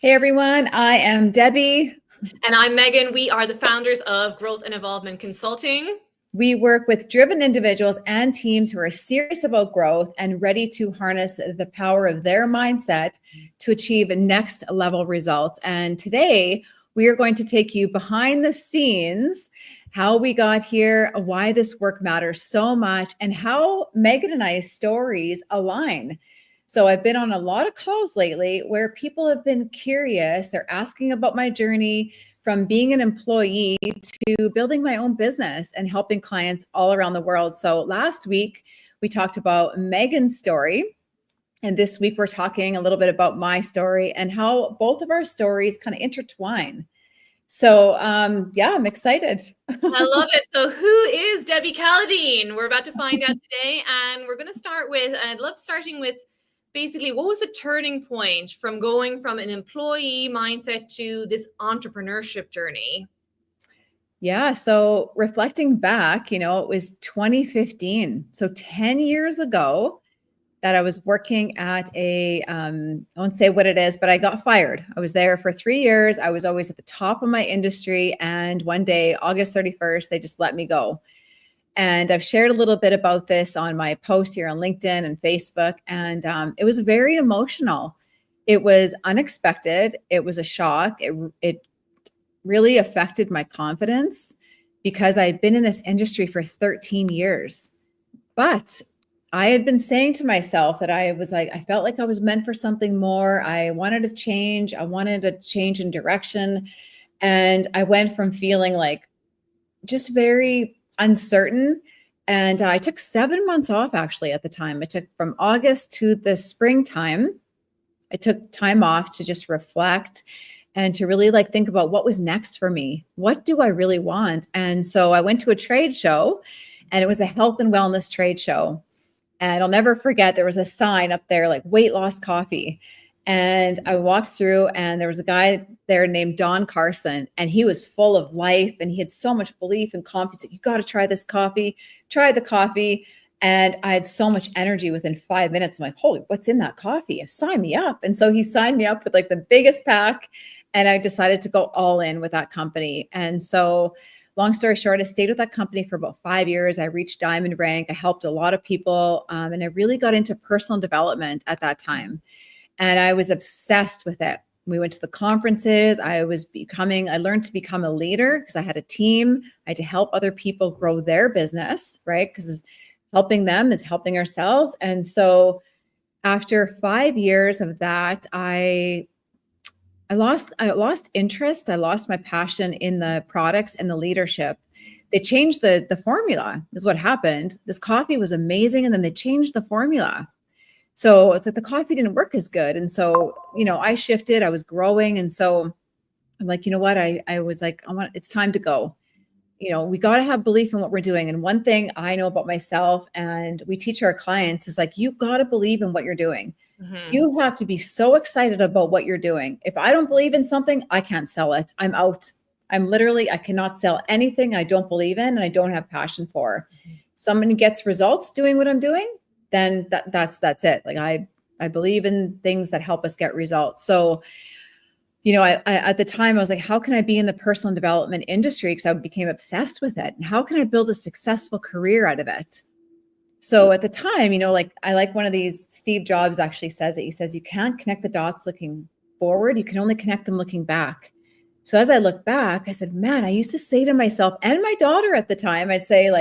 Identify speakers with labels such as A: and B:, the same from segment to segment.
A: Hey everyone, I am Debbie.
B: And I'm Megan. We are the founders of Growth and Evolvement Consulting.
A: We work with driven individuals and teams who are serious about growth and ready to harness the power of their mindset to achieve next level results. And today we are going to take you behind the scenes, how we got here, why this work matters so much, and how Megan and I's stories align. So I've been on a lot of calls lately where people have been curious. They're asking about my journey from being an employee to building my own business and helping clients all around the world. So last week we talked about Megan's story. And this week we're talking a little bit about my story and how both of our stories kind of intertwine. So yeah, I'm excited.
B: I love it. So who is Debbie Calladine? We're about to find out today. And we're going to start with, I love starting with basically what was the turning point from going from an employee mindset to this entrepreneurship journey?
A: Yeah. So reflecting back, it was 2015. So 10 years ago that I was working at I won't say what it is, but I got fired. I was there for 3 years. I was always at the top of my industry. And one day, August 31st, they just let me go. And I've shared a little bit about this on my posts here on LinkedIn and Facebook. And it was very emotional. It was unexpected. It was a shock. It really affected my confidence because I had been in this industry for 13 years. But I had been saying to myself that I felt like I was meant for something more. I wanted to change. I wanted a change in direction. And I went from feeling like just very uncertain. And I took 7 months off actually at the time. I took from August to the springtime. I took time off to just reflect and to really think about what was next for me. What do I really want? And so I went to a trade show, and it was a health and wellness trade show. And I'll never forget, there was a sign up there like weight loss coffee. And I walked through, and there was a guy there named Don Carson, and he was full of life and he had so much belief and confidence. You got to try this coffee, try the coffee. And I had so much energy within 5 minutes. I'm like, holy, what's in that coffee? Sign me up. And so he signed me up with the biggest pack. And I decided to go all in with that company. And so long story short, I stayed with that company for about 5 years. I reached diamond rank. I helped a lot of people. And I really got into personal development at that time. And I was obsessed with it. We went to the conferences. I learned to become a leader because I had a team. I had to help other people grow their business, right? Because helping them is helping ourselves. And so after 5 years of that, I lost interest. I lost my passion in the products and the leadership. They changed the formula is what happened. This coffee was amazing. And then they changed the formula. So it's like the coffee didn't work as good. And so, I shifted, I was growing. And so I'm like, you know what? I was like, it's time to go. We got to have belief in what we're doing. And one thing I know about myself and we teach our clients is you got to believe in what you're doing. Mm-hmm. You have to be so excited about what you're doing. If I don't believe in something, I can't sell it. I'm out. I cannot sell anything I don't believe in and I don't have passion for. Mm-hmm. Someone gets results doing what I'm doing, then that's it. I believe in things that help us get results. So, I at the time I was like, how can I be in the personal development industry? Because I became obsessed with it. And how can I build a successful career out of it? So at the time, I like one of these, Steve Jobs actually says it. He says, you can't connect the dots looking forward. You can only connect them looking back. So as I look back, I said, man, I used to say to myself and my daughter at the time, I'd say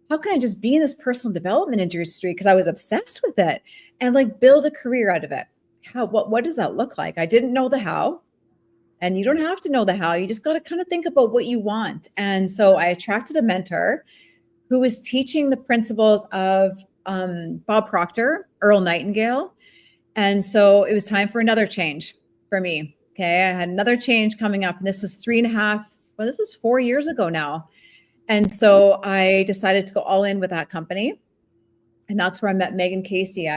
A: how can I just be in this personal development industry? Because I was obsessed with it and build a career out of it. What does that look like? I didn't know the how. And you don't have to know the how. You just got to kind of think about what you want. And so I attracted a mentor who was teaching the principles of Bob Proctor, Earl Nightingale. And so it was time for another change for me. Okay. I had another change coming up. And this was 4 years ago now. And so I decided to go all in with that company. And that's where I met Megan Casey.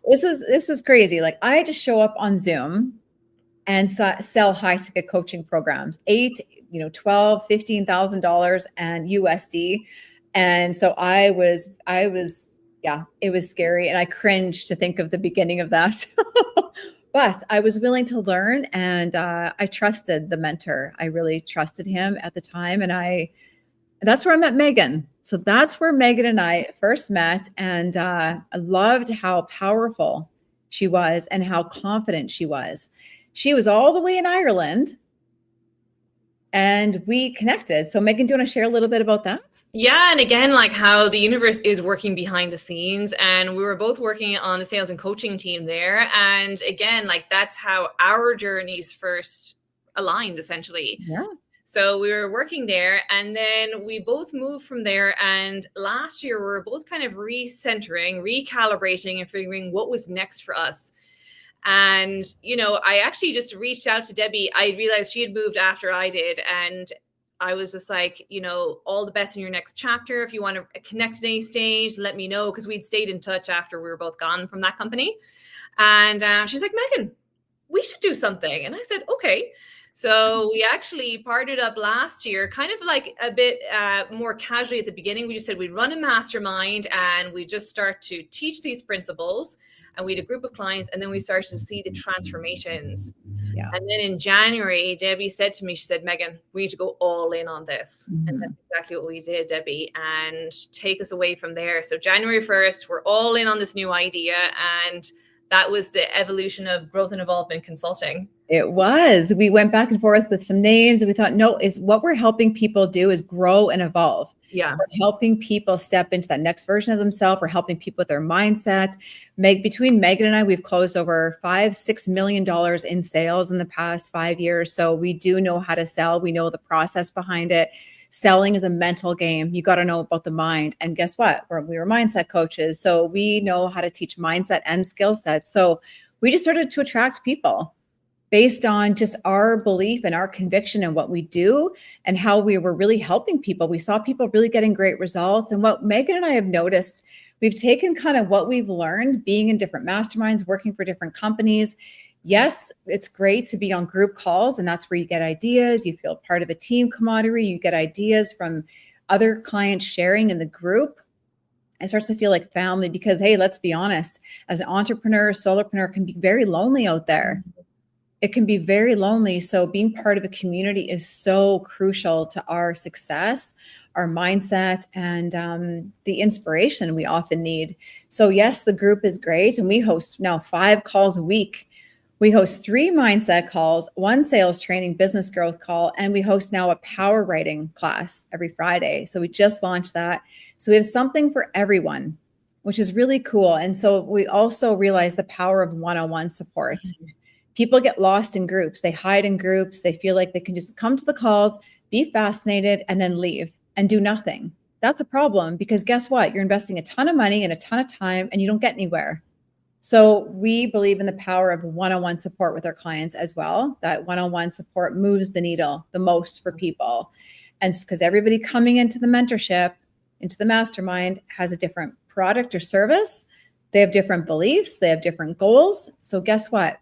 A: This is crazy. I had to show up on Zoom and sell high ticket coaching programs, $8, $12, $15,000 and USD. And so it was scary. And I cringed to think of the beginning of that. But I was willing to learn, and I trusted the mentor. I really trusted him at the time. And that's where I met Megan. So that's where Megan and I first met. And I loved how powerful she was and how confident she was. She was all the way in Ireland, and we connected. So Megan, do you want to share a little bit about that?
B: Yeah, and again, like how the universe is working behind the scenes, and we were both working on the sales and coaching team there. And again, like that's how our journeys first aligned, essentially.
A: Yeah.
B: So we were working there, and then we both moved from there. And last year, we were both kind of recentering, recalibrating, and figuring what was next for us. And, you know, I actually just reached out to Debbie. I realized she had moved after I did. And I was just like, you know, all the best in your next chapter. If you want to connect at any stage, let me know. Because we'd stayed in touch after we were both gone from that company. And she's like, Megan, we should do something. And I said, okay. So we actually partnered up last year, kind of like a bit more casually at the beginning. We just said we'd run a mastermind and we just start to teach these principles. And we had a group of clients, and then we started to see the transformations.
A: Yeah.
B: And then in January, Debbie said to me, she said, Megan, we need to go all in on this.
A: Mm-hmm.
B: And that's exactly what we did, Debbie, and take us away from there. So January 1st, we're all in on this new idea. And that was the evolution of growth and involvement consulting.
A: It was. We went back and forth with some names, and we thought, no, is what we're helping people do is grow and evolve.
B: Yeah.
A: We're helping people step into that next version of themselves. We're helping people with their mindset. Between Megan and I, we've closed over $5-6 million in sales in the past 5 years. So we do know how to sell. We know the process behind it. Selling is a mental game. You got to know about the mind. And guess what? We were mindset coaches. So we know how to teach mindset and skill sets. So we just started to attract people based on just our belief and our conviction in what we do and how we were really helping people. We saw people really getting great results. And what Megan and I have noticed, we've taken kind of what we've learned being in different masterminds, working for different companies. Yes, it's great to be on group calls, and that's where you get ideas. You feel part of a team camaraderie. You get ideas from other clients sharing in the group. It starts to feel like family because, hey, let's be honest, as an entrepreneur, solopreneur can be very lonely out there. It can be very lonely. So being part of a community is so crucial to our success, our mindset, and the inspiration we often need. So yes, the group is great. And we host now 5 calls a week. We host 3 mindset calls, 1 sales training, business growth call, and we host now a power writing class every Friday. So we just launched that. So we have something for everyone, which is really cool. And so we also realize the power of one-on-one support. People get lost in groups. They hide in groups. They feel like they can just come to the calls, be fascinated, and then leave and do nothing. That's a problem because guess what? You're investing a ton of money and a ton of time and you don't get anywhere. So we believe in the power of one-on-one support with our clients as well. That one-on-one support moves the needle the most for people. And because everybody coming into the mentorship, into the mastermind has a different product or service. They have different beliefs. They have different goals. So guess what?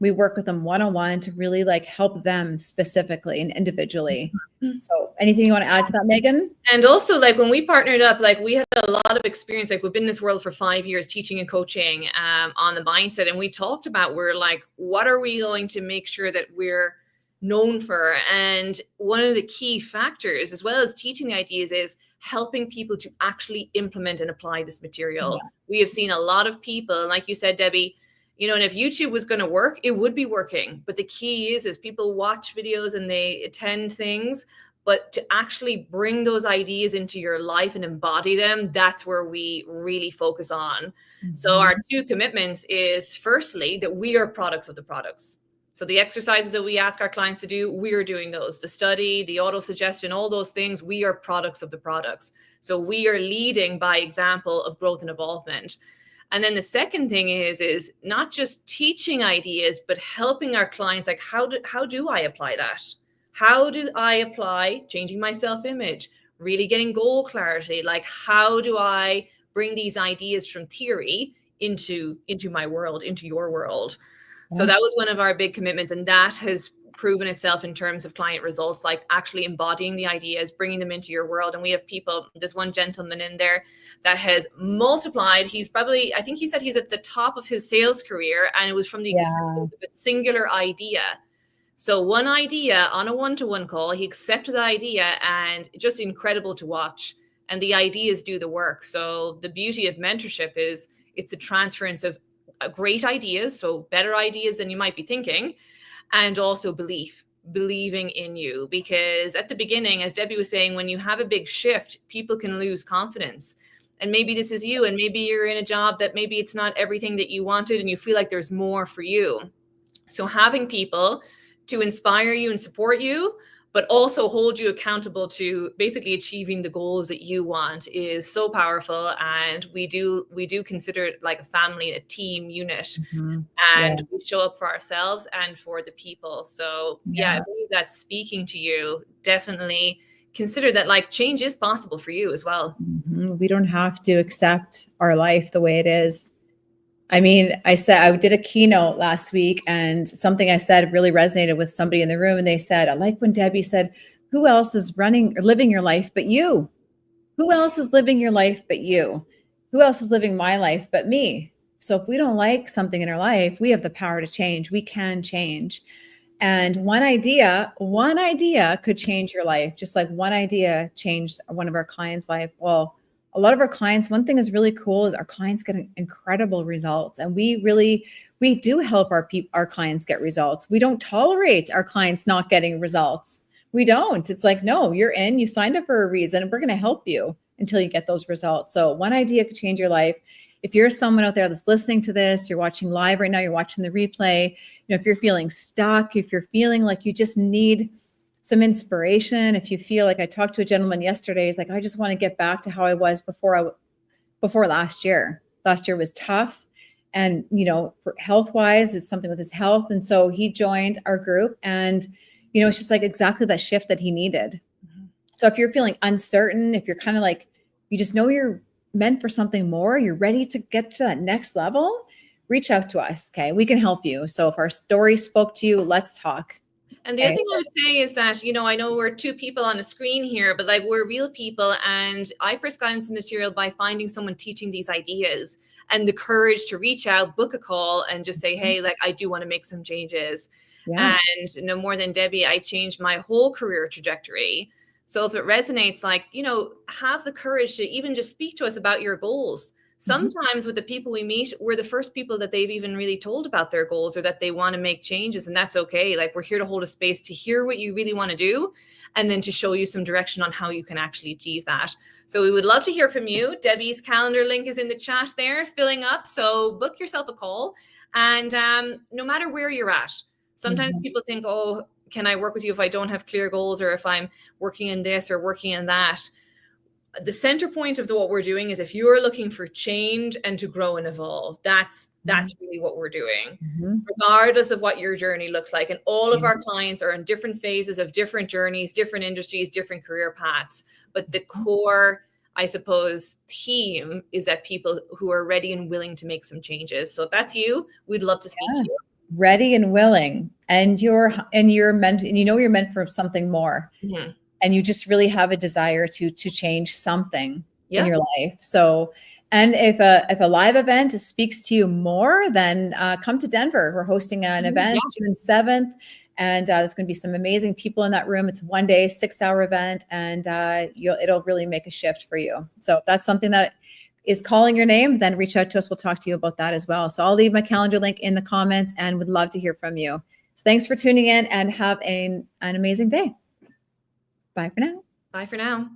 A: We work with them one-on-one to really like help them specifically and individually. So anything you want to add to that, Megan?
B: And also like when we partnered up, like we had a lot of experience, like we've been in this world for 5 years teaching and coaching on the mindset. And we talked about, we're like, what are we going to make sure that we're known for? And one of the key factors, as well as teaching the ideas, is helping people to actually implement and apply this material. Yeah. We have seen a lot of people, like you said, Debbie, you know, and if YouTube was going to work, it would be working. But the key is people watch videos and they attend things, but to actually bring those ideas into your life and embody them, that's where we really focus on. Mm-hmm. So our 2 commitments is firstly, that we are products of the products. So the exercises that we ask our clients to do, we're doing those. The study, the auto suggestion, all those things, we are products of the products. So we are leading by example of growth and involvement. And then the second thing is not just teaching ideas, but helping our clients, like how do I apply that? How do I apply changing my self-image, really getting goal clarity? Like how do I bring these ideas from theory into my world, into your world? Yeah. So that was one of our big commitments. And that has proven itself in terms of client results, like actually embodying the ideas, bringing them into your world. And we have people, there's one gentleman in there that has multiplied. He's probably, I think he said he's at the top of his sales career, and it was from the acceptance of a singular idea. So one idea on a one-to-one call, he accepted the idea, and just incredible to watch. And the ideas do the work. So the beauty of mentorship is it's a transference of great ideas, so better ideas than you might be thinking, and also believing in you. Because at the beginning, as Debbie was saying, when you have a big shift, people can lose confidence. And maybe this is you, and maybe you're in a job that maybe it's not everything that you wanted, and you feel like there's more for you. So having people to inspire you and support you, but also hold you accountable to basically achieving the goals that you want is so powerful. And we do consider it like a family, a team unit, and we show up for ourselves and for the people. So I believe that speaking to you, definitely consider that like change is possible for you as well.
A: We don't have to accept our life the way it is. I mean, I did a keynote last week, and something I said really resonated with somebody in the room. And they said, I like when Debbie said, who else is running or living your life but you? Who else is living your life but you? Who else is living my life but me? So if we don't like something in our life, we have the power to change. We can change. And one idea could change your life. Just like one idea changed one of our clients' life. Well, a lot of our clients, one thing is really cool is our clients get incredible results. And we do help our clients get results. We don't tolerate our clients not getting results. We don't. It's like, no, you're in, you signed up for a reason, and we're going to help you until you get those results. So one idea could change your life. If you're someone out there that's listening to this, you're watching live right now, you're watching the replay, if you're feeling stuck, if you're feeling like you just need some inspiration, if you feel like, I talked to a gentleman yesterday, he's like, I just want to get back to how I was before last year. Last year was tough. And, for health-wise, it's something with his health. And so he joined our group, and, it's just like exactly that shift that he needed. So if you're feeling uncertain, if you're kind of like, you just know you're meant for something more, you're ready to get to that next level, reach out to us. Okay. We can help you. So if our story spoke to you, let's talk.
B: And the other thing I would say is that, I know we're two people on a screen here, but like we're real people. And I first got into material by finding someone teaching these ideas and the courage to reach out, book a call, and just say, hey, like I do want to make some changes. Yeah. And no more than Debbie, I changed my whole career trajectory. So if it resonates, like, have the courage to even just speak to us about your goals. Sometimes with the people we meet, we're the first people that they've even really told about their goals or that they want to make changes. And that's okay. Like we're here to hold a space to hear what you really want to do and then to show you some direction on how you can actually achieve that. So we would love to hear from you. Debbie's calendar link is in the chat there, filling up. So book yourself a call. And no matter where you're at, sometimes people think, oh, can I work with you if I don't have clear goals or if I'm working in this or working in that? The center point of what we're doing is if you're looking for change and to grow and evolve, that's really what we're doing, regardless of what your journey looks like. And all of our clients are in different phases of different journeys, different industries, different career paths. But the core, I suppose, theme is that people who are ready and willing to make some changes. So if that's you, we'd love to speak to you.
A: Ready and willing, and you're meant, and you're meant for something more. And you just really have a desire to change something in your life. So, and if a live event speaks to you more, then come to Denver. We're hosting an event June 7th, and there's going to be some amazing people in that room. It's a 1-day, 6-hour event, and it'll really make a shift for you. So if that's something that is calling your name, then reach out to us. We'll talk to you about that as well. So I'll leave my calendar link in the comments and would love to hear from you. So thanks for tuning in, and have an amazing day. Bye for now.
B: Bye for now.